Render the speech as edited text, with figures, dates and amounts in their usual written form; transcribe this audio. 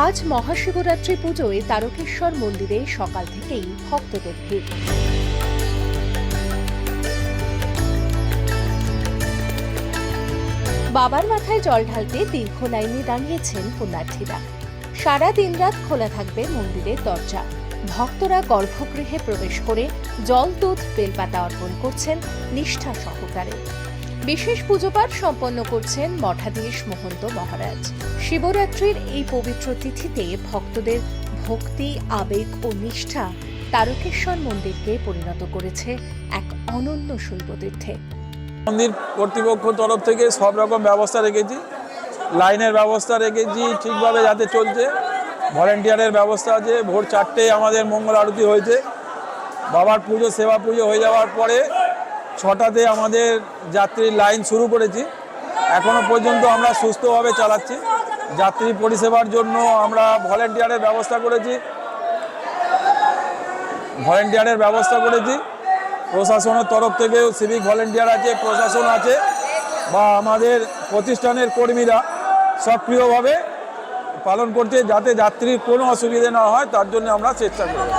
আজ মহাশিবরাত্রি পুজোয় তারকেশ্বর মন্দিরে সকাল থেকেই ভক্তদের ভিড়। বাবার মাথায় জল ঢালতে দীর্ঘ লাইনে দাঁড়িয়েছেন পুণ্যার্থীরা। সারা দিন রাত খোলা থাকবে মন্দিরের দরজা। ভক্তরা গর্ভগৃহে প্রবেশ করে জল, দুধ, বেলপাতা অর্পণ করছেন নিষ্ঠা সহকারে। বিশেষ পুজোপাঠ সম্পন্ন করছেন মঠাধীশ মহন্ত মহারাজ। শিবরাত্রির এই পবিত্র তিথিতে ভক্তদের ভক্তি, আবেগ ও নিষ্ঠা তারকেশ্বর মন্দিরকে পরিণত করেছে এক অনন্য শৈবতীর্থে। মন্দির কর্তৃপক্ষ তরফ থেকে সব রকম ব্যবস্থা রেখেছি, লাইনের ব্যবস্থা রেখেছি ঠিকভাবে যাতে চলছে। ভলেন্টিয়ারের ব্যবস্থা আছে। ভোর 4টেয় আমাদের মঙ্গল আরতি হয়েছে। বাবার পুজো, সেবা পুজো হয়ে যাওয়ার পরে 6টাতে আমাদের যাত্রীর লাইন শুরু করেছি। এখনও পর্যন্ত আমরা সুস্থভাবে চালাচ্ছি। যাত্রী পরিষেবার জন্য আমরা ভলেন্টিয়ারের ব্যবস্থা করেছি। প্রশাসনের তরফ থেকেও সিভিক ভলেন্টিয়ার আছে, প্রশাসন আছে, বা আমাদের প্রতিষ্ঠানের কর্মীরা সক্রিয়ভাবে পালন করছে যাতে যাত্রীর কোনো অসুবিধা না হয়, তার জন্য আমরা চেষ্টা করব।